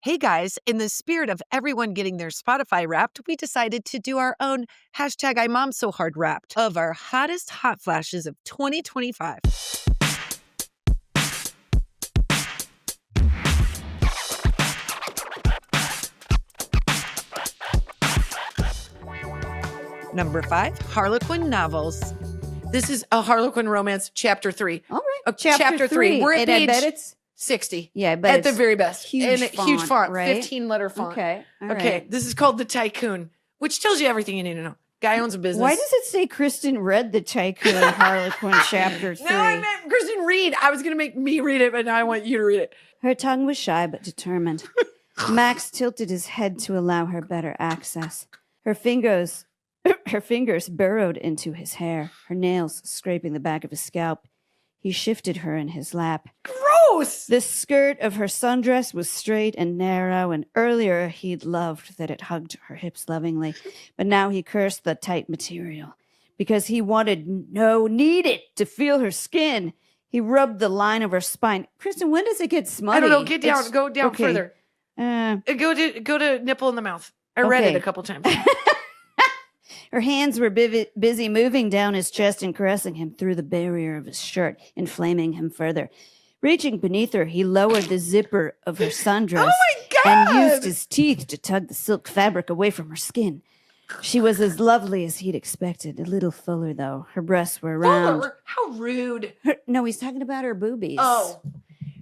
Hey guys, in the spirit of everyone getting their Spotify wrapped, we decided to do our own hashtag IMOMSOHARD wrapped of our hottest hot flashes of 2025. Number 5, Harlequinn Novels. This is a Harlequin romance, chapter 3. All right. Chapter 3. We're at page I bet it's 60. Yeah, but at the very best. Huge huge font, right? 15-letter font. Okay. All okay. Right. This is called The Tycoon, which tells you everything you need to know. Guy owns a business. Why does it say Kristen read The Tycoon Harlequin chapter 3? No, I meant Kristen read. I was going to make me read it, but now I want you to read it. Her tongue was shy but determined. Max tilted his head to allow her better access. Her fingers burrowed into his hair, her nails scraping the back of his scalp. He shifted her in his lap. Gross! The skirt of her sundress was straight and narrow, and earlier he'd loved that it hugged her hips lovingly. But now he cursed the tight material because he needed to feel her skin. He rubbed the line of her spine. Kristen, when does it get smutty? I don't know. Get down. Go down okay. further. Go to nipple in the mouth. I read it a couple times. Her hands were busy moving down his chest and caressing him through the barrier of his shirt, inflaming him further. Reaching beneath her, he lowered the zipper of her sundress and used his teeth to tug the silk fabric away from her skin. She was as lovely as he'd expected, a little fuller, though. Her breasts were round. Fuller? How rude. No, he's talking about her boobies. Oh.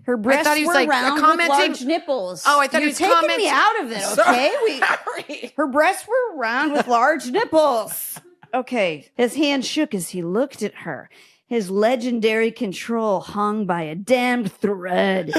Her breasts were round with large nipples. Oh, I thought he was commenting. You're taking me out of it, okay? Sorry. Her breasts were round with large nipples. Okay. His hand shook as he looked at her. His legendary control hung by a damned thread.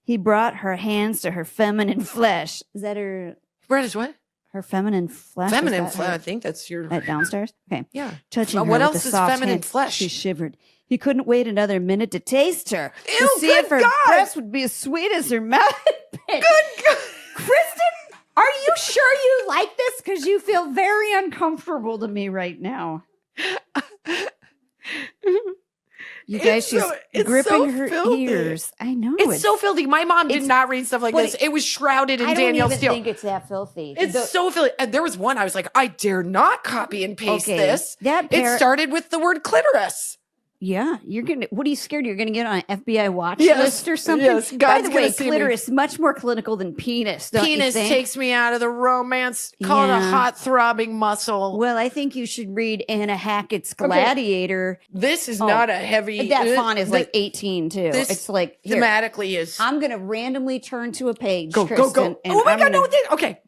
He brought her hands to her feminine flesh. Is that her? Where is what? Her feminine flesh. Feminine flesh. I think that's your. At downstairs? Okay. Yeah. Touching her what with else the is soft feminine hand, flesh? She shivered. He couldn't wait another minute to taste her. Ew, to see if her breast would be as sweet as her mouth. Good God. Kristen, are you sure you like this? Because you feel very uncomfortable to me right now. You guys, she's gripping her ears. I know. It's so filthy. My mom did not read stuff like this. It was shrouded in Danielle Steele. I don't even think it's that filthy. It's so filthy. And there was one I was like, I dare not copy and paste this. It started with the word clitoris. Yeah, you're gonna. What are you scared? You're gonna get on an FBI watch list or something? Yes, By the way, clitoris much more clinical than penis. Penis takes me out of the romance. Call it a hot throbbing muscle. Well, I think you should read Anna Hackett's Gladiator. This is not a heavy. That font is like 18 too. It's like thematically is. I'm gonna randomly turn to a page. Go. Oh my God! No, okay.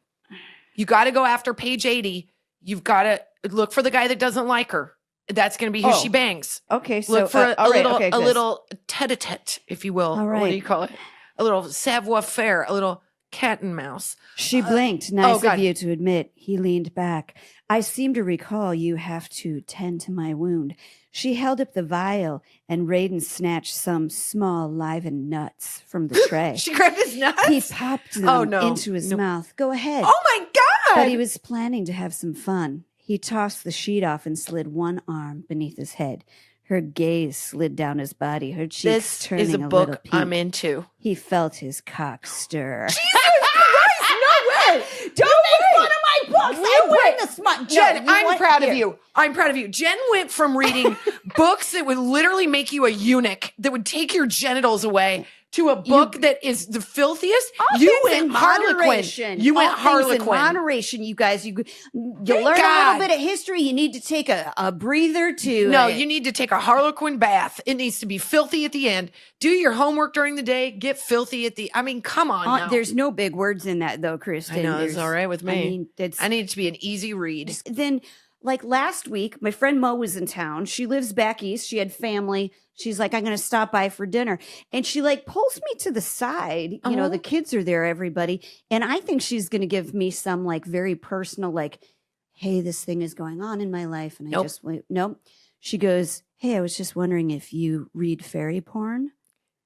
You got to go after page 80. You've got to look for the guy that doesn't like her. That's going to be who she bangs. Okay, so look for a little tete-a-tete, if you will. All right. What do you call it? A little savoir-faire, a little cat and mouse. She blinked. Nice of you to admit. He leaned back. I seem to recall you have to tend to my wound. She held up the vial, and Raiden snatched some small live nuts from the tray. She grabbed his nuts? He popped them into his mouth. Go ahead. Oh my God! But he was planning to have some fun. He tossed the sheet off and slid one arm beneath his head. Her gaze slid down his body, her cheeks turning a little pink. This is a book I'm into. He felt his cock stir. Jesus Christ, no way! Don't make fun of my books! I win the smut. Jen, I'm proud of you. I'm proud of you. Jen went from reading books that would literally make you a eunuch, that would take your genitals away, to a book that is the filthiest. You went Harlequin. You went Harlequin. In moderation, you guys. You learn a little bit of history. You need to take a breather to. No, you need to take a Harlequin bath. It needs to be filthy at the end. Do your homework during the day. Get filthy at the. I mean, come on. Now. There's no big words in that though, Kristen. I know it's all right with me. I mean, I need it to be an easy read. Then, like last week, my friend Mo was in town. She lives back east. She had family. She's like, I'm going to stop by for dinner. And she like pulls me to the side. You know, the kids are there, everybody. And I think she's going to give me some like very personal, like, hey, this thing is going on in my life. And I just went, nope. She goes, hey, I was just wondering if you read fairy porn.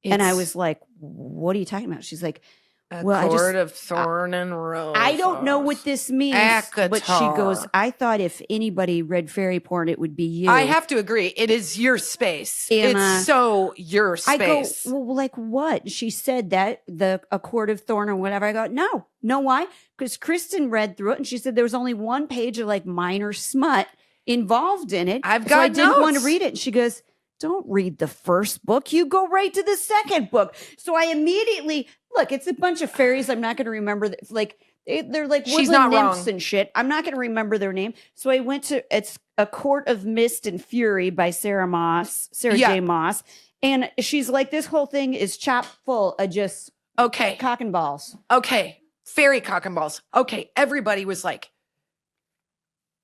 And I was like, what are you talking about? She's like, A Well, cord of thorn and rose. I don't know what this means, but she goes, Akatar. I thought if anybody read fairy porn, it would be you. I have to agree. It is your space. And, it's so your I go, space. well, like what? She said that a cord of thorn or whatever. I go, no. Know why? Because Kristen read through it and she said there was only one page of like minor smut involved in it. I've so got I didn't want to notes. read it. And she goes, don't read the first book. You go right to the second book. So I immediately look. It's a bunch of fairies. I'm not going to remember. Like they're like She's woodland not nymphs wrong. and shit. I'm not going to remember their name. So I went to it's A Court of Mist and Fury by Sarah Yeah. J. Moss, and she's like, this whole thing is chock full of just Okay. cock and balls. Okay. Fairy cock and balls. Okay. Everybody was like,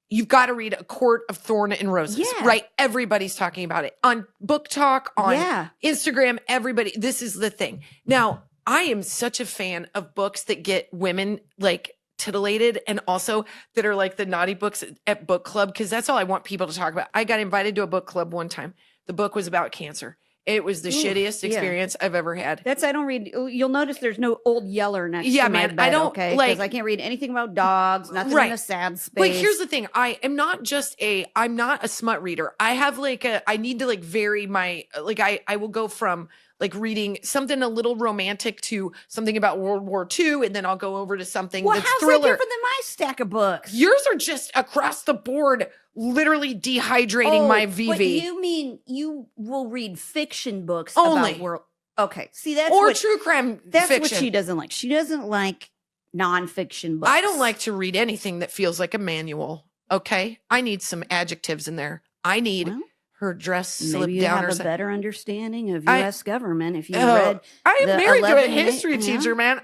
you've got to read A Court of Thorn and Roses, Yeah. right? Everybody's talking about it on Book Talk, on Yeah. Instagram. Everybody, this is the thing. Now, I am such a fan of books that get women like titillated and also that are like the naughty books at book club, because that's all I want people to talk about. I got invited to a book club one time. The book was about cancer. It was the shittiest yeah. experience I've ever had. I don't read. You'll notice there's no old yeller next Yeah, to my man, bed, I don't, okay? like- Because I can't read anything about dogs, nothing Right. in a sad space. But here's the thing. I'm not a smut reader. I have I need to like vary my, like I will go from like reading something a little romantic to something about World War II. And then I'll go over to something well, that's how's thriller. that different than my stack of books? Yours are just across the board, literally dehydrating my VV. But you mean you will read fiction books Only. about world? Okay, see that's or what, true crime that's fiction. what she doesn't like. She doesn't like nonfiction books. I don't like to read anything that feels like a manual. Okay. I need some adjectives in there. I need Well, her dress slip maybe you down have or a something. better understanding of I- U.S. government if you Oh, read. I am the married to a 11 history yeah. teacher, man.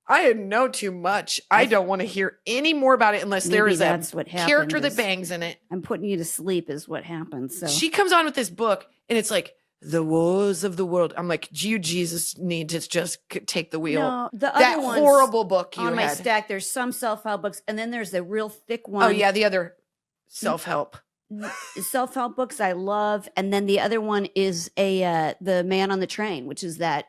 I know too much. I don't want to hear any more about it unless there Maybe is a that's what happened. character that is bangs in it. I'm putting you to sleep is what happens. So She comes on with this book and it's like, the wars of the world. I'm like, you Jesus need to just take the wheel. no, the That other ones horrible book you on my had. stack. There's some self-help books, and then there's the real thick one. Oh yeah, the other self-help. Self-help books I love, and then the other one is the Man on the Train, which is that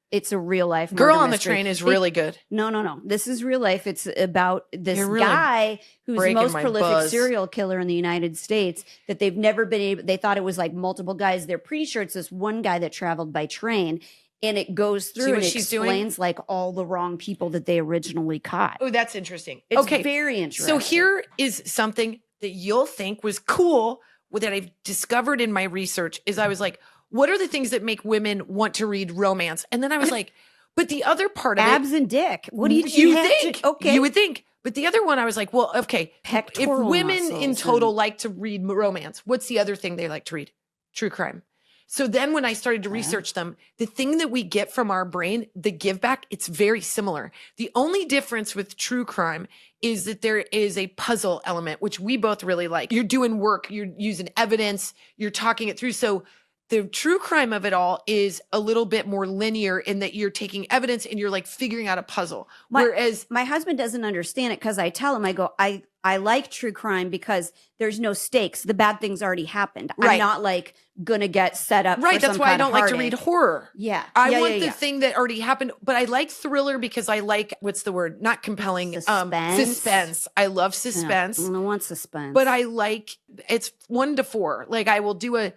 it's a real life Girl murder on the mystery. Train is really good. No. This is real life. It's about this You're really guy who's the breaking most my prolific buzz. serial killer in the United States that they've never been able. They thought it was like multiple guys. They're pretty sure it's this one guy that traveled by train, and it goes See through what and she's doing? explains like all the wrong people that they originally caught. Oh, that's interesting. It's okay. very interesting. So here is something that you'll think was cool that I've discovered in my research is I was like, what are the things that make women want to read romance? And then I was like, but the other part of abs it, and dick. What do you think? okay, You would think. But the other one, I was like, well, okay, if Pectoral women in muscles total and- like to read romance, what's the other thing they like to read? True crime. So then when I started to research them, the thing that we get from our brain, the give back, it's very similar. The only difference with true crime is that there is a puzzle element, which we both really like. You're doing work, you're using evidence, you're talking it through. So the true crime of it all is a little bit more linear in that you're taking evidence and you're like figuring out a puzzle. Whereas my husband doesn't understand it because I tell him, I go, I like true crime because there's no stakes. The bad things already happened. Right. I'm not like gonna get set up. right, for that's some why I kind of don't like to read heartache. horror. Yeah, I Yeah, want yeah, the yeah. thing that already happened, but I like thriller because I like, what's the word? Not compelling. Suspense. Suspense. I love Yeah, suspense, I don't want suspense. but I like, it's 1 to 4. Like I will do a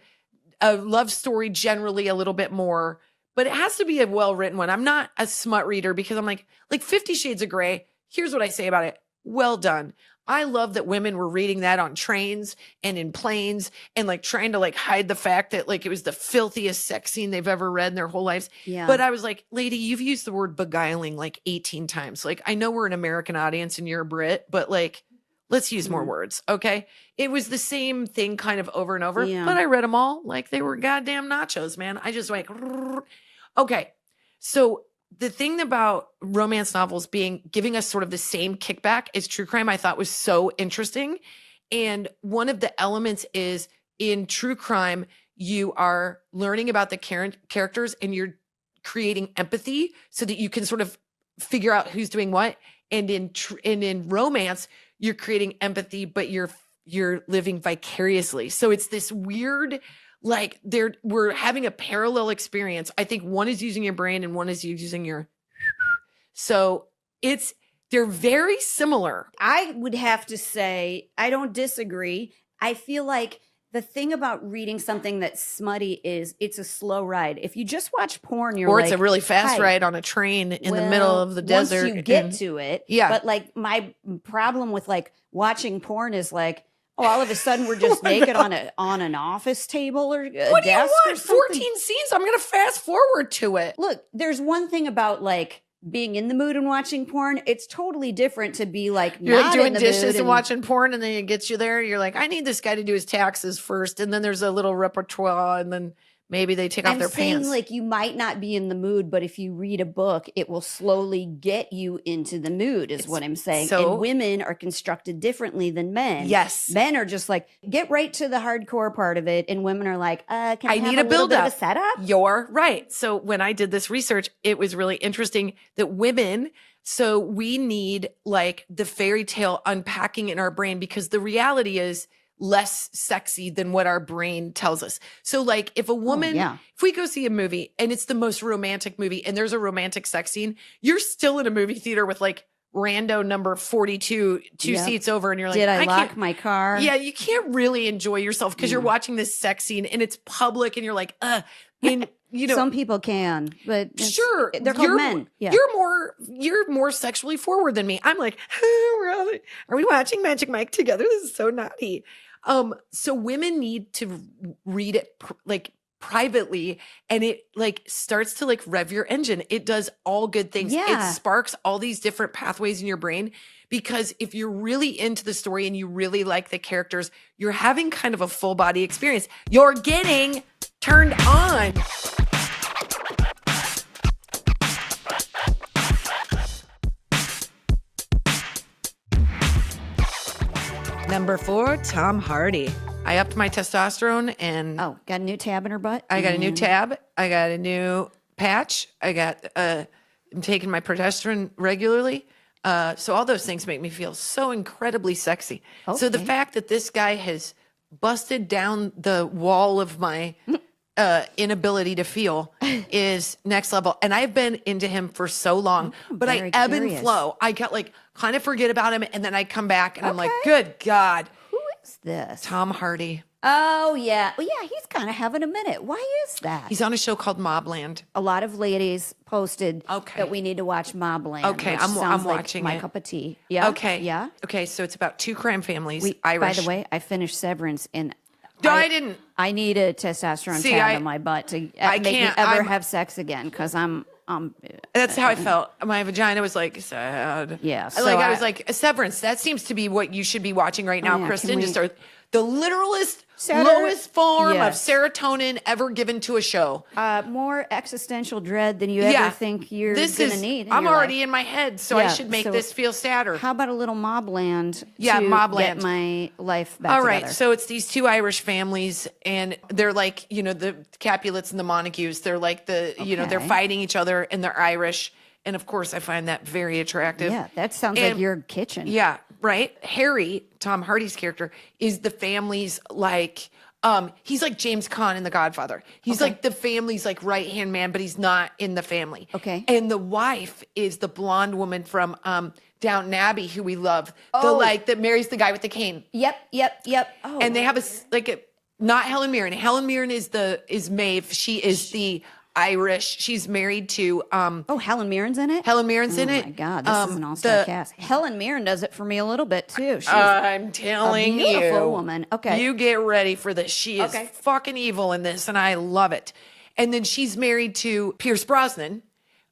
love story generally a little bit more, but it has to be a well-written one. I'm not a smut reader because I'm like 50 Shades of Grey. Here's what I say about it. Well done. I love that women were reading that on trains and in planes and like trying to like hide the fact that like it was the filthiest sex scene they've ever read in their whole lives. yeah, But I was like, lady, you've used the word beguiling like 18 times. Like I know we're an American audience and you're a Brit, but like, let's use more words. Okay. It was the same thing kind of over and over, Yeah. but I read them all like they were goddamn nachos, man. I just like, okay. So the thing about romance novels giving us sort of the same kickback as true crime, I thought was so interesting. And one of the elements is in true crime, you are learning about the characters and you're creating empathy so that you can sort of figure out who's doing what. And in romance, you're creating empathy, but you're living vicariously. So it's this weird, like we're having a parallel experience. I think one is using your brain and one is using your So they're very similar. I would have to say, I don't disagree. I feel like the thing about reading something that's smutty is it's a slow ride. If you just watch porn, you're Or like, it's a really fast "Hi." ride on a train in the middle of the desert. Once you get to it. Yeah. But like my problem with like watching porn is like, oh, all of a sudden we're just naked on an office table or a What do you desk or want? something. 14 scenes? I'm going to fast forward to it. Look, there's one thing about like being in the mood and watching porn. It's totally different to be like You're not like doing in the dishes mood and watching porn, and then it gets you there. You're like, I need this guy to do his taxes first. And then there's a little repertoire, and then maybe they take off their pants. Like you might not be in the mood, but if you read a book, it will slowly get you into the mood, is what I'm saying. So- and women are constructed differently than men. Yes. Men are just like, get right to the hardcore part of it. And women are like, can I need have a a little bit of build-up. a setup? You're right. So when I did this research, it was really interesting that women, so we need like the fairy tale unpacking in our brain, because the reality is less sexy than what our brain tells us. So like if a woman, yeah. if we go see a movie and it's the most romantic movie and there's a romantic sex scene, you're still in a movie theater with like rando number 42, two Yep. seats over, and you're like, Did I lock can't. my car? Yeah, you can't really enjoy yourself because you're watching this sex scene and it's public and you're like, and you know, Some people can, but sure, they're called men. Yeah. You're more sexually forward than me. I'm like, are we watching Magic Mike together? This is so naughty. So women need to read it like privately, and it like starts to like rev your engine. It does all good things. Yeah. It sparks all these different pathways in your brain, because if you're really into the story and you really like the characters, you're having kind of a full body experience. You're getting turned on. Number 4, Tom Hardy. I upped my testosterone, and Oh, got a new tab in her butt? I got a new tab. I got a new patch. I'm taking my progesterone regularly. So all those things make me feel so incredibly sexy. So the Okay. fact that this guy has busted down the wall of my inability to feel is next level. And I've been into him for so long, but I very ebb curious. and flow. I got like kind of forget about him, and then I come back and I'm like, Okay. good God, Who is this? Tom Hardy. Oh, yeah. Well, yeah, he's kind of having a minute. Why is that? He's on a show called Mobland. A lot of ladies posted Okay. that we need to watch Mobland. Okay, which I'm sounds like watching my it. cup of tea. Yeah. Okay. Yeah. Okay, so it's about 2 crime families, Irish. By the way, I finished Severance, and No, I didn't. I need a testosterone See, tab I- in my butt to I make me can't. ever I'm- have sex again, because I'm That's how I felt. My vagina was like sad. Yeah, so I I- was like, Severance. That seems to be what you should be watching right now, yeah, Kristen. can we- Just the literalist, Saturday- lowest form Yes. of serotonin ever given to a show. more existential dread than you ever think you're this gonna is, need. in I'm your already life. in my head, so I Yeah, should make so- this feel sadder. How about a little Mobland? Yeah, to Mobland. Get my life back All right, together. so it's these 2 Irish families, and they're like, the Capulets and the Montagues. They're like they're Okay. fighting each other, and they're Irish. And of course, I find that very attractive. Yeah, that sounds And- like your kitchen. Yeah, right. Harry, Tom Hardy's character, is the family's like, he's like James Caan in The Godfather. He's like the family's like right-hand man, but he's not in the family. Okay. And the wife is the blonde woman from Downton Abbey, who we love. Oh. That marries the guy with the cane. Yep. Oh, And they have not Helen Mirren. Helen Mirren is Maeve. She is the Irish. She's married to Helen Mirren's in it. Helen Mirren's in Oh it. my God, this is an all-star the- cast. Helen Mirren does it for me a little bit too. She's I'm a telling beautiful you, woman. Okay, you get ready for this. She is Okay. fucking evil in this, and I love it. And then she's married to Pierce Brosnan.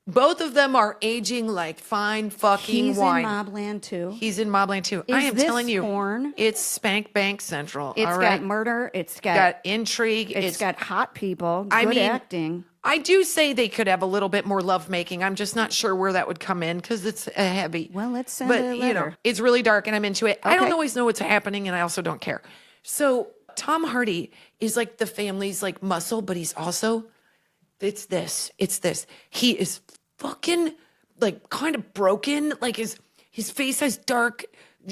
Both of them are aging like fine fucking he's wine. in Mobland too. He's in Mobland too. I Is am this telling you, porn? it's Spank Bank Central. It's all got right? murder. It's got got intrigue. it's got hot people. Good I mean, acting. I do say they could have a little bit more lovemaking. I'm just not sure where that would come in because it's heavy. Well, let's send but a letter. it's really dark and I'm into it. I don't Okay. always know what's happening and I also don't care. So Tom Hardy is like the family's like muscle, but he's also it's this. He is fucking like kind of broken. Like his face has dark.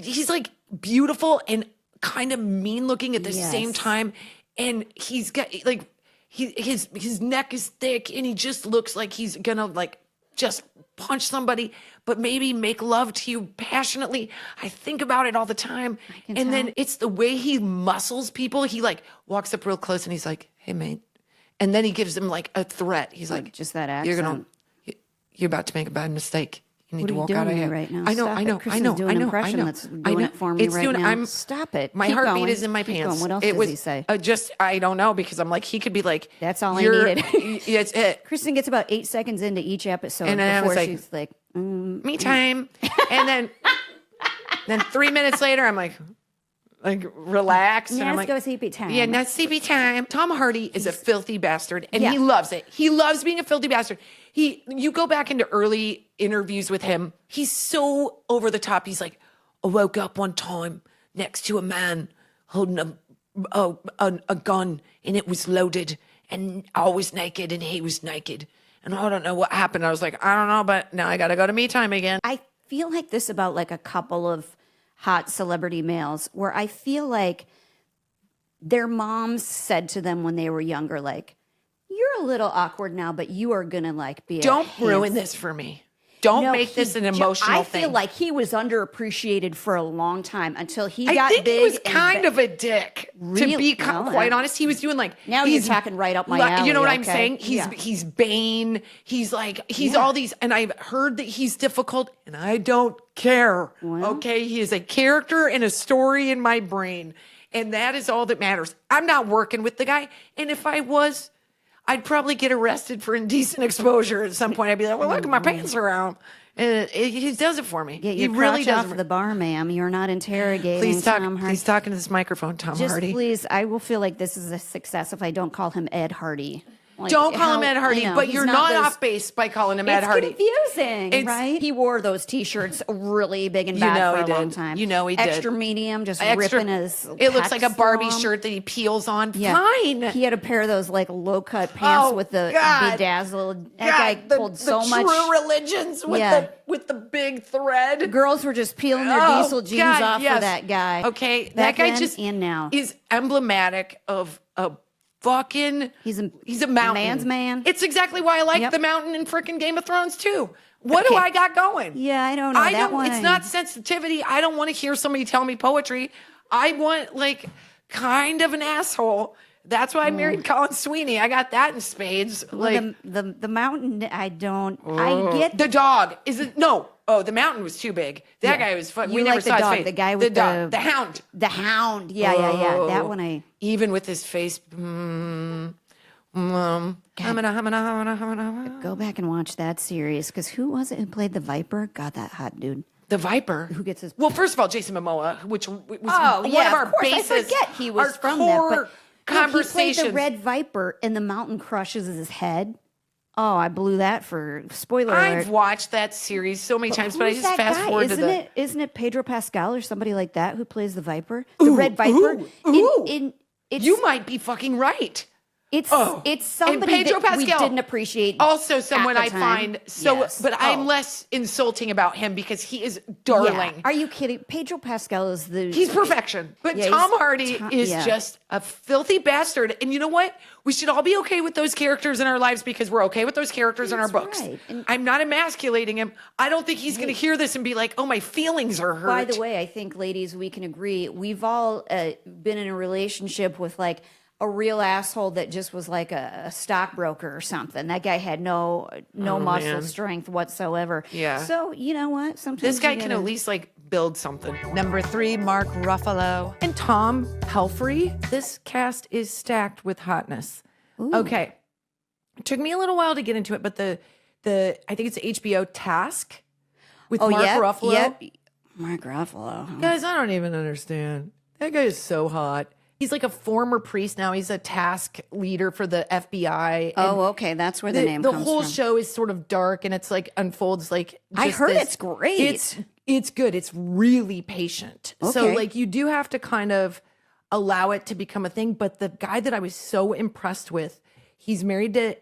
He's like beautiful and kind of mean looking at the Yes. same time. And he's got like his neck is thick and he just looks like he's gonna like just punch somebody, but maybe make love to you passionately. I think about it all the time. And then it's the way he muscles people. He like walks up real close and he's like, hey, mate. And then he gives them like a threat. He's like, just that accent. You're about to make a bad mistake. You need What to are walk you out of doing here right now? I know, Stop I it. know, Kristen's I know, doing I an know, impression I know. that's doing it for me It's right doing, now. I'm, Stop it. My Keep heartbeat going. is in my Keep pants. going. What else it does was he say? I don't know, because I'm like, he could be like, That's all I "You're-" needed. It's it. Kristen gets about 8 seconds into each episode And then I was before like, she's like, Me time. And then 3 minutes later, I'm like relaxed. And I'm let's like, go CP time. yeah, not CP time. Tom Hardy is a filthy bastard, and Yeah. he loves it. He loves being a filthy bastard. You go back into early interviews with him, he's so over the top. He's like, I woke up one time next to a man holding a gun, and it was loaded, and I was naked, and he was naked. And I don't know what happened. I was like, I don't know, but now I got to go to me time again. I feel like this about like a couple of hot celebrity males where I feel like their moms said to them when they were younger, like, you're a little awkward now, but you are going to like be Don't a ruin this for me. Don't No, make this he an ju- emotional I thing. feel like he was underappreciated for a long time until he I got think big. he was and kind of a dick. Really? To be Well, quite honest, he was doing like Now you're talking right up my alley, You know what I'm okay? saying? Yeah. He's Bane. He's all these, and I've heard that he's difficult, and I don't care. Okay, he is a character and a story in my brain, and that is all that matters. I'm not working with the guy, and if I was, I'd probably get arrested for indecent exposure at some point. I'd be like, well, look, my pants are out. And he does it for me. Get He your really crotch does. off the bar, ma'am. You're not interrogating Please talk. Tom Hardy. Please talk into this microphone, Tom Just Hardy. please, I will feel like this is a success if I don't call him Ed Hardy. Like, Don't call him Ed I Hardy, know, but he's you're not those- off base by calling him Ed It's Hardy. confusing, right? He wore those T-shirts really big and You bad know for he a long did. time. You know he did. Extra medium, just Extra- ripping his. It looks like a pecs Barbie through 'em. shirt that he peels on. Yeah. Fine. He had a pair of those like low cut pants Oh, with the God. bedazzled. That God, guy the, pulled the so true much. religions with Yeah. the big thread. Girls were just peeling their Oh, diesel jeans God, off yes. for that guy. Okay, that Back guy then just and now. is emblematic of a fucking. He's a mountain. man's man. It's exactly why I like Yep. the mountain in frickin' Game of Thrones too. What do Okay. I got going? Yeah, I don't know. I that don't. one It's not sensitivity. I don't want to hear somebody tell me poetry. I want like kind of an asshole. That's why I married Colin Sweeney. I got that in spades. Like the mountain. I don't. I get the dog. Is it no? Oh, the mountain was too big. That guy was fun. You We never like the saw dog, his face. the guy with dog, the- the hound. the hound. Yeah. That Oh. one I. Even with his face. Go back and watch that series because who was it who played the Viper? God, that hot dude. The Viper. Who gets his? Well, first of all, Jason Momoa, which was one yeah, of our course. bases. I forget he was our from core that. But conversations. he played the Red Viper, and the mountain crushes his head. Oh, I blew that for spoiler alert. I've watched that series so many times, but I Who's just that fast guy? forward to the. Isn't it Pedro Pascal or somebody like that who plays the Viper? The Red Viper. It's, You might be fucking right. It's and somebody Pedro that we Pascal, didn't appreciate. Also, someone at I the time. find so, Yes. but I'm Oh. less insulting about him because he is darling. Yeah. Are you kidding? Pedro Pascal is the. He's perfection. But Yeah, Tom he's- Hardy is yeah. just a filthy bastard. And you know what? We should all be okay with those characters in our lives because we're okay with those characters in our That's books. right. And- I'm not emasculating him. I don't think he's going to hear this and be like, oh, my feelings are hurt. By the way, I think, ladies, we can agree. We've all been in a relationship with like a real asshole that just was like a stockbroker or something. That guy had no muscle man. strength whatsoever. Yeah. So you know what? Sometimes This guy you can gotta- at least like build something. Number 3, Mark Ruffalo and Tom Pelphrey. This cast is stacked with hotness. Okay. It took me a little while to get into it, but the I think it's HBO Task with Mark Ruffalo. Yep. Mark Ruffalo. Huh? Guys, I don't even understand. That guy is so hot. He's like a former priest now. He's a task leader for the FBI. Oh, okay. That's where the name the comes whole from. show is sort of dark and it's like unfolds like I just heard this- it's great. It's good. It's really patient. So Okay. like you do have to kind of allow it to become a thing. But the guy that I was so impressed with, he's married to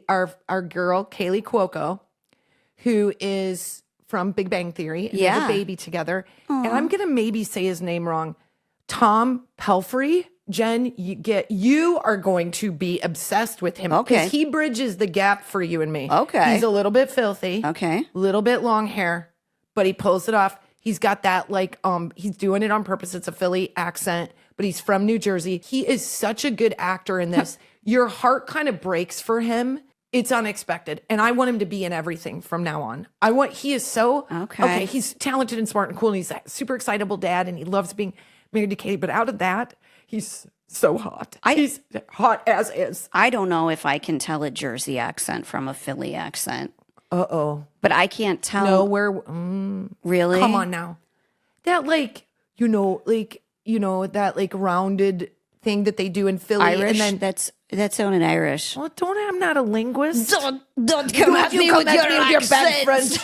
our girl Kaylee Cuoco, who is from Big Bang Theory. And they have Yeah. a baby together. And I'm gonna maybe say his name wrong. Tom Pelphery. Jen, you are going to be obsessed with him. Okay. Because he bridges the gap for you and me. Okay. He's a little bit filthy. Okay. A little bit long hair, but he pulls it off. He's got that he's doing it on purpose. It's a Philly accent, but he's from New Jersey. He is such a good actor in this. Your heart kind of breaks for him. It's unexpected. And I want him to be in everything from now on. He is so, okay, he's talented and smart and cool. And he's a super excitable dad and he loves being married to Katie. But out of that, he's so hot. He's hot as is. I don't know if I can tell a Jersey accent from a Philly accent. Uh-oh. But I can't tell. No, really? Come on now. That that rounded thing that they do in Philly. Irish? And then That sounded Irish. well, I'm not a linguist. Don't come at me with your bad friends.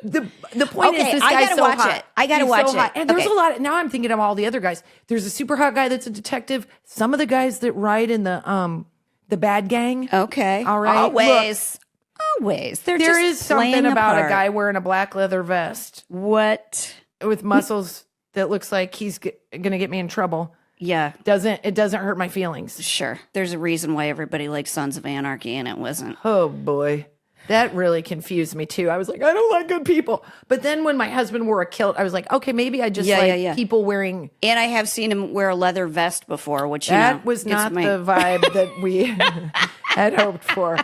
The point is, this guy's so hot. I gotta He's watch so it. hot. And there's a lot. Now I'm thinking of all the other guys. There's a super hot guy that's a detective. Some of the guys that ride in the bad gang. Okay. All right. Always. There is something about a guy wearing a black leather vest. What? With muscles that looks like he's gonna get me in trouble. Yeah. It doesn't hurt my feelings. Sure. There's a reason why everybody likes Sons of Anarchy and it wasn't. Oh boy. That really confused me too. I was like, I don't like good people. But then when my husband wore a kilt, I was like, okay, maybe I just people wearing. And I have seen him wear a leather vest before, which that was not the vibe that we had hoped for.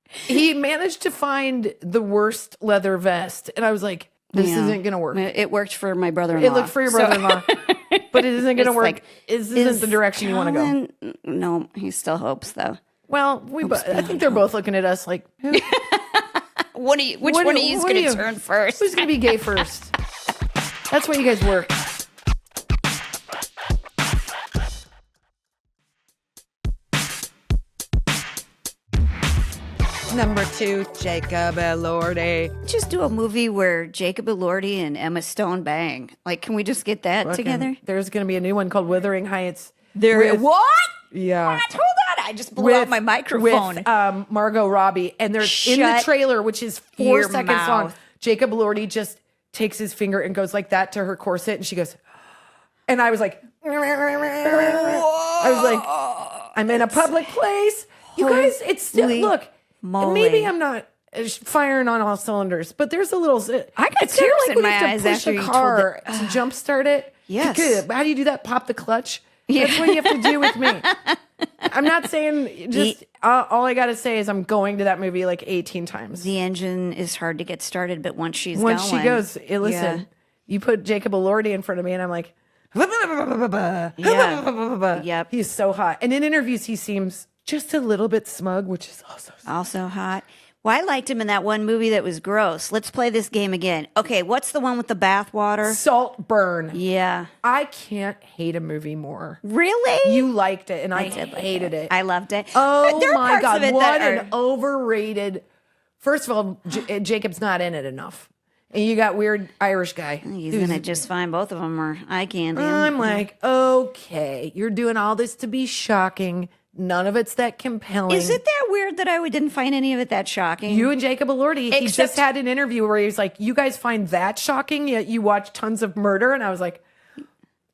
He managed to find the worst leather vest, and I was like, this isn't going to work. It worked for my brother-in-law. It looked for your brother-in-law, but it isn't going to work. Like, this isn't the direction you want to go. No, he still hopes though. Well, I think they're both looking at us like, which one of you is going to turn first? Who's going to be gay first? That's why you guys work. Number 2, Jacob Elordi. Just do a movie where Jacob Elordi and Emma Stone bang. Like, can we just get that together? There's going to be a new one called Wuthering Heights. What? Yeah. What? Hold on. I just blew out my microphone. With Margot Robbie. And there's in the trailer, which is 4 seconds long, Jacob Elordi just takes his finger and goes like that to her corset. And she goes, and I was like, I'm in a public place. You guys, it's still, look, maybe I'm not firing on all cylinders, but there's a little. I got tears in my eyes after you car to jumpstart it. Yes. Good. How do you do that? Pop the clutch. Yeah. That's what you have to do with me. I'm not saying just all I got to say is I'm going to that movie like 18 times. The engine is hard to get started, but once she goes, listen, you put Jacob Elordi in front of me and I'm like, yep. He's so hot. And in interviews, he seems just a little bit smug, which is also hot. Well, I liked him in that one movie that was gross. Let's play this game again. Okay, what's the one with the bath water? Saltburn. Yeah. I can't hate a movie more. Really? You liked it, and I hated it. I loved it. Oh, my God. What an overrated. First of all, Jacob's not in it enough. And you got weird Irish guy. He's going to just find both of them or eye candy. I'm like, okay, you're doing all this to be shocking. None of it's that compelling. Is it that weird that I didn't find any of it that shocking? You and Jacob Elordi, he just had an interview where he was like, you guys find that shocking, yet you watch tons of murder? And I was like,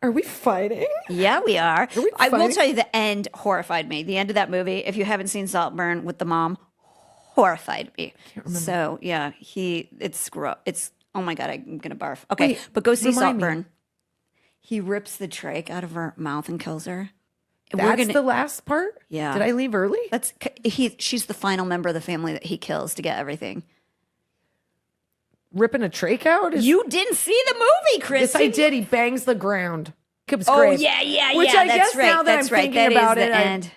are we fighting? Yeah, we are. I will tell you the end horrified me. The end of that movie, if you haven't seen Saltburn with the mom, horrified me. So, yeah, it's oh my God, I'm going to barf. Okay, but go see Saltburn. He rips the trach out of her mouth and kills her. That's the last part? Yeah. Did I leave early? She's the final member of the family that he kills to get everything. Ripping a trach out? You didn't see the movie, Chris. Yes, I did. He bangs the ground. Jacob's grave. Oh, yeah. Which I guess now that I'm thinking about it, I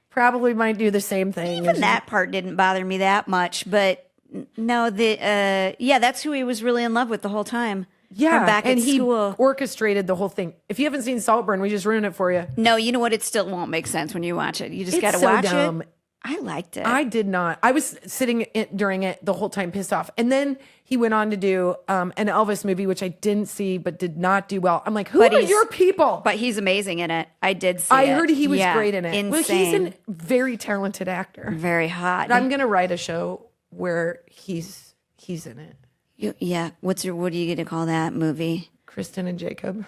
probably might do the same thing. Even that part didn't bother me that much, but no, that's who he was really in love with the whole time. Yeah, back and at he school. Orchestrated the whole thing. If you haven't seen Saltburn, we just ruined it for you. No, you know what? It still won't make sense when you watch it. You just got to watch it. I liked it. I did not. I was sitting during it the whole time pissed off. And then he went on to do an Elvis movie, which I didn't see, but did not do well. I'm like, who are your people? But he's amazing in it. I did see it. I heard he was great in it. Insane. Well, he's a very talented actor. Very hot. And I'm going to write a show where he's in it. What are you going to call that movie? Kristen and Jacob.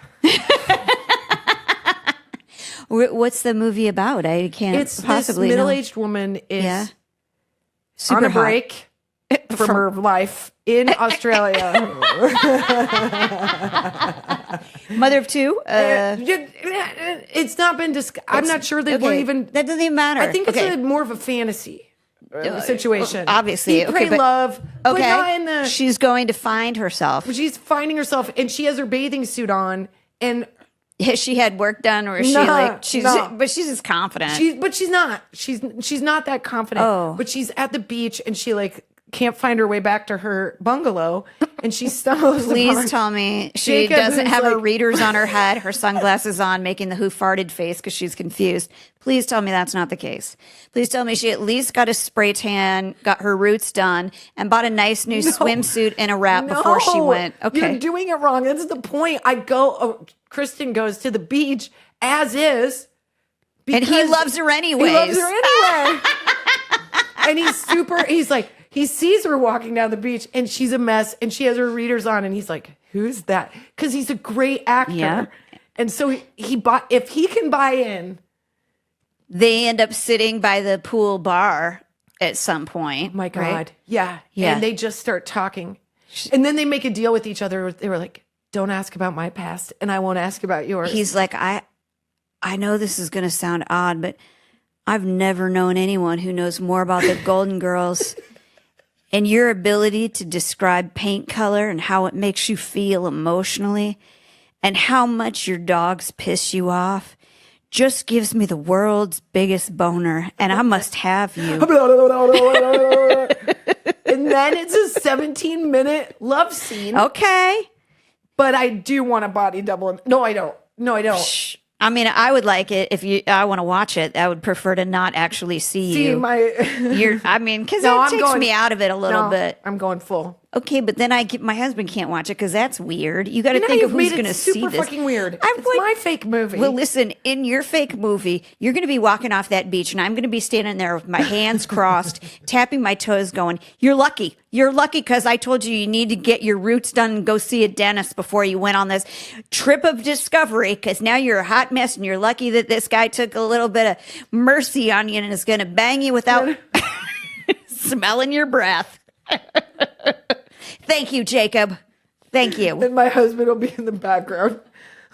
What's the movie about? I can't It's possibly this know. middle-aged woman is Super on a hot. break from her life in Australia. Mother of two? It's not been discussed. I'm not sure they were even. That doesn't even matter. I think it's more of a fantasy situation. Obviously. Eat, pray, but- love. But not in the. She's going to find herself. She's finding herself, and she has her bathing suit on, and Has she had work done, or is she No, like she's? no. But she's just confident. she's not. She's not that confident. Oh. But she's at the beach, and she like can't find her way back to her bungalow, and she stumbles. Please upon tell me she Jacob, doesn't who's have her like- readers on her head, her sunglasses on, making the who farted face because she's confused. Please tell me that's not the case. Please tell me she at least got a spray tan, got her roots done, and bought a nice new swimsuit and a wrap before she No, went. Okay. You're doing it wrong. That's the point. Kristen goes to the beach as is. And he because loves her anyways. He loves her anyway. And he's like, he sees her walking down the beach and she's a mess and she has her readers on and he's like, who's that? Because he's a great actor. Yeah. And so if he can buy in. They end up sitting by the pool bar at some point. My God. right? Yeah. Yeah. And they just start talking. And then they make a deal with each other. They were like, don't ask about my past and I won't ask about yours. He's like, I know this is going to sound odd, but I've never known anyone who knows more about the Golden Girls and your ability to describe paint color and how it makes you feel emotionally and how much your dogs piss you off just gives me the world's biggest boner, and I must have you. And then it's a 17-minute love scene. Okay. But I do want a body double. No, I don't. No, I don't. Shh. I mean, I would like it if I want to watch it. I would prefer to not actually see See you. my. Because No, it I'm takes going- me out of it a little No, bit. I'm going full. Okay, but then my husband can't watch it because that's weird. You got to Now think of you've who's made going it to see super this. fucking weird. I It's would- my fake movie. Well, listen, in your fake movie, you're going to be walking off that beach, and I'm going to be standing there with my hands crossed, tapping my toes, going, "You're lucky. You're lucky because I told you need to get your roots done and go see a dentist before you went on this trip of discovery. Because now you're a hot mess, and you're lucky that this guy took a little bit of mercy on you and is going to bang you without smelling your breath." Thank you, Jacob. Thank you. And my husband will be in the background.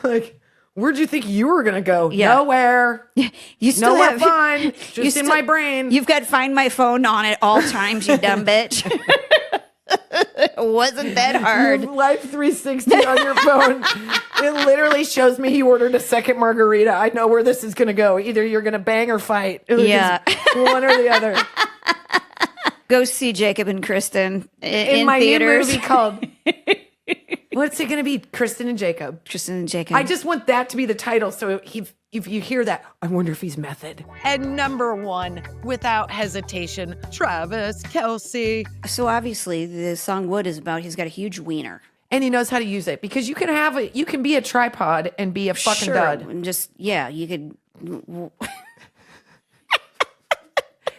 Like, where'd you think you were going to go? Yeah. Nowhere. You still Nowhere have fun. Just in my brain. You've got Find My Phone on at all times, you dumb bitch. Wasn't that You hard? have Life 360 on your phone. It literally shows me he ordered a second margarita. I know where this is going to go. Either you're going to bang or fight. Yeah. One or the other. Go see Jacob and Kristen in my theaters. new movie called what's it going to be? Kristen and Jacob. Kristen and Jacob. I just want that to be the title. So if you hear that, I wonder if he's method. And number one, without hesitation, Travis Kelce. So obviously, the song "Wood" is about he's got a huge wiener. And he knows how to use it because you can be a tripod and be a fucking Sure, dud. and just you could.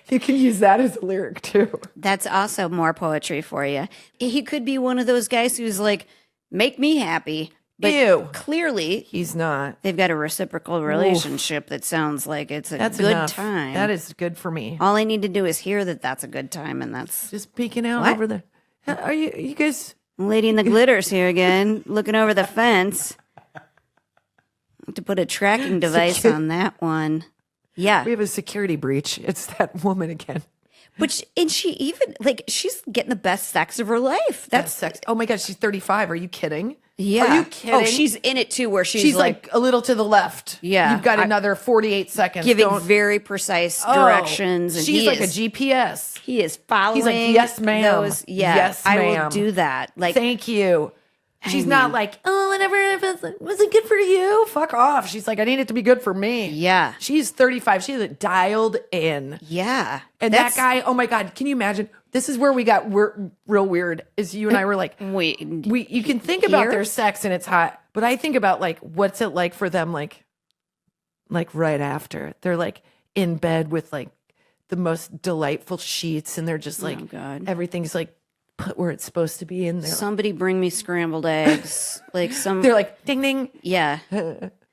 You can use that as a lyric too. That's also more poetry for you. He could be one of those guys who's like, "Make me happy," but Ew. clearly He's not. they've got a reciprocal relationship that sounds like it's a That's good enough. time. That is good for me. All I need to do is hear that that's a good time, and that's Just peeking out What? over there. Are you guys? Lady in the Glitters here again, looking over the fence. To put a tracking device on that one. Yeah. We have a security breach. It's that woman again. And she even, she's getting the best sex of her life. That's sex. Oh my God, she's 35. Are you kidding? Yeah. Are you kidding? Oh, she's in it too, where she's like a little to the left. Yeah. You've got another 48 seconds. giving Don't- very precise Oh, directions. And she's he like is, a GPS. He is following. He's like, "Yes, ma'am. Those, yeah, Yes, I will ma'am. do that. Like, Thank you. She's not like, oh, whatever. Was it good for you? Fuck off. She's like, I need it to be good for me. Yeah. She's 35. She's dialed in. yeah. And that guy, oh my God, can you imagine? This is where we got real weird. Is you and I were like, Wait. you can think about Here? their sex and it's hot, but I think about what's it like for them, like right after they're like in bed with the most delightful sheets, and they're just Oh, God. everything's put where it's supposed to be in there. Somebody bring me scrambled eggs. They're like, ding ding. Yeah.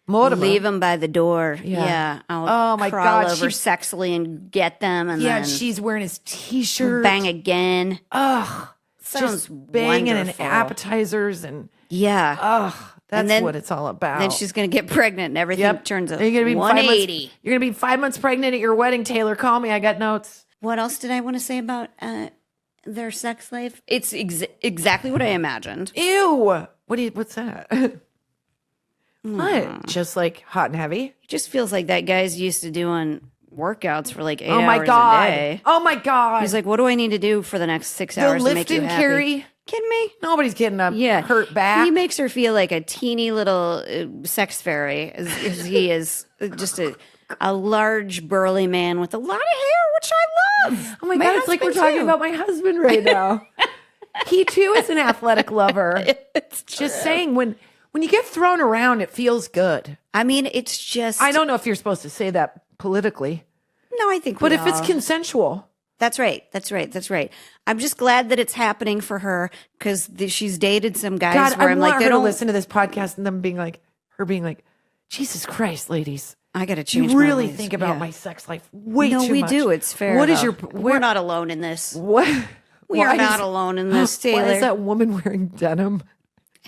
Mortimer. leave them by the door. Yeah. I'll Oh, my crawl God, over she- sexily and get them. And Yeah, then she's wearing his T-shirt. bang again. Ugh. Sounds Just banging and wonderful. appetizers and Yeah. ugh. That's then- what it's all about. Then she's going to get pregnant and everything turns And you're gonna be 180. You're gonna be 5 months pregnant at your wedding, Taylor. Call me. I got notes. What else did I want to say about their sex life? It's exactly what I imagined. Ew. What's that? What? Just like hot and heavy? It just feels like that guy's used to doing workouts for like 8 Oh my hours God. a day. Oh my God. He's like, what do I need to do for the next 6 the hours to lift make you and happy? carry. Kidding me? Nobody's getting a Yeah. hurt back. He makes her feel like a teeny little sex fairy. As he is just a large, burly man with a lot of hair, which I love. Oh my God, it's like we're talking about my husband right now. He too is an athletic lover. It's Just saying, when you get thrown around, it feels good. I mean, it's just. I don't know if you're supposed to say that politically, No, I think. but we if it's all- consensual, That's right. That's right. That's right. I'm just glad that it's happening for her because she's dated some guys God, where I I'm want like, they her to don't listen to this podcast and them being like, Jesus Christ, ladies. I got to change. You my really ways." think about Yeah. my sex life way No, too we much. do. It's fair. What is though. your? We're not alone in this. What? We why are not is- alone in this, Taylor. Why is that woman wearing denim?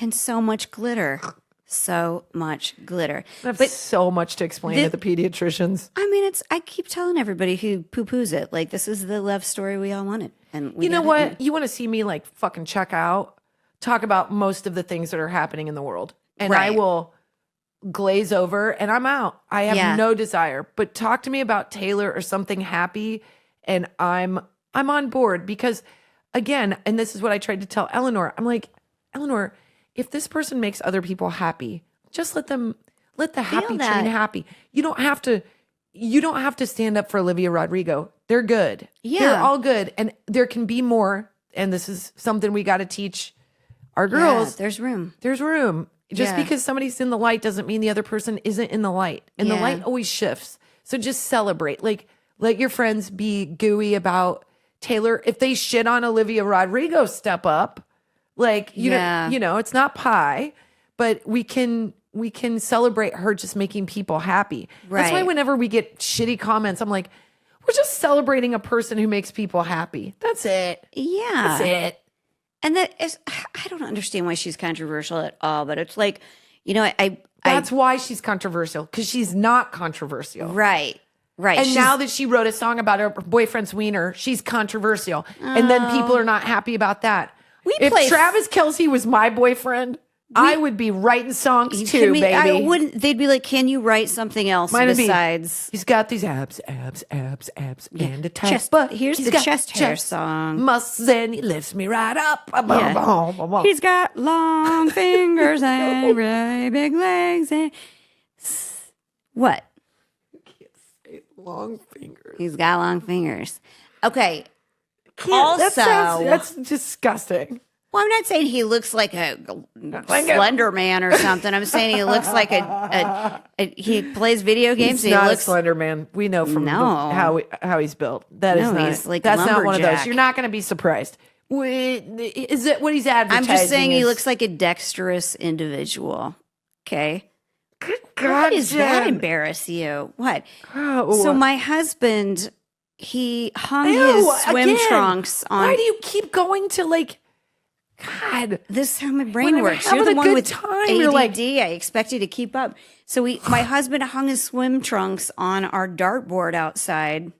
And so much glitter. So much glitter. I have But so much to explain the- to the pediatricians. I mean, I keep telling everybody who poo-poos it, like, this is the love story we all wanted. And we You know got it. what? You want to see me like fucking check out, talk about most of the things that are happening in the world, and I Right. will glaze over and I'm out. I have Yeah. no desire. But talk to me about Taylor or something happy, and I'm on board because, again, and this is what I tried to tell Eleanor. I'm like, Eleanor, if this person makes other people happy, just let the happy that. train happy. You don't have to stand up for Olivia Rodrigo. They're good. Yeah. They're all good. And there can be more. And this is something we got to teach our girls. Yeah, there's room. There's room. Just Yeah. because somebody's in the light doesn't mean the other person isn't in the light. And the Yeah. light always shifts. So just celebrate. Like, let your friends be gooey about Taylor. If they shit on Olivia Rodrigo, step up. Like, Yeah. you know, it's not pie, but we can celebrate her just making people happy. That's why Right. whenever we get shitty comments, I'm like, we're just celebrating a person who makes people happy. That's it. Yeah. That's it. And that is, I don't understand why she's controversial at all, but it's like, you know, That's why she's controversial, because she's not controversial. right. Right. And She's- now that she wrote a song about her boyfriend's wiener, she's controversial. And then people are not happy about that. If play- Travis Kelce was my boyfriend, I would be writing songs you too, kidding me? baby. I wouldn't, they'd be like, can you write something else Mine would be, besides he's got these abs, and a tight chest? butt. Here's He's the got chest hair song. muscles, and he lifts me right up. Yeah. He's got long fingers and really big legs. And what? Long fingers. He's got long fingers. Okay. That's disgusting. Well, I'm not saying he looks like a slender man or something. I'm saying he looks like he plays video games. He's and not he a looks slender man. We know from No. how he's built. That is No, not. he's like that's not one of those. lumberjack. You're not going to be surprised. Is it what he's advertising? I'm just saying he is- looks like a dexterous individual. Okay. Good Why God, does that Jen. embarrass you? What? Oh. So my husband, he hung Ew, his swim again. trunks on. Why do you keep going to like? God. This is how my brain When I'm works. You're having the a one good with time, ADD. you're like- I expect you to keep up. So my husband hung his swim trunks on our dartboard outside.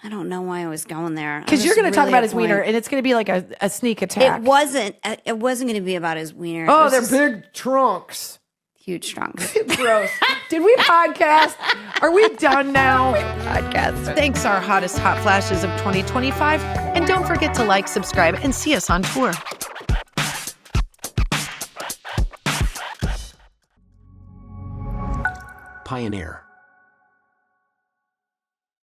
I don't know why I was going there. Because you're going to talk about his wiener, and it's going to be like a sneak attack. It wasn't. It wasn't going to be about his wiener. It Oh, was they're just big trunks. huge trunks. Gross. Did we podcast? Are we done now? Podcast. Thanks, our hottest hot flashes of 2025. And don't forget to like, subscribe, and see us on tour. Pioneer.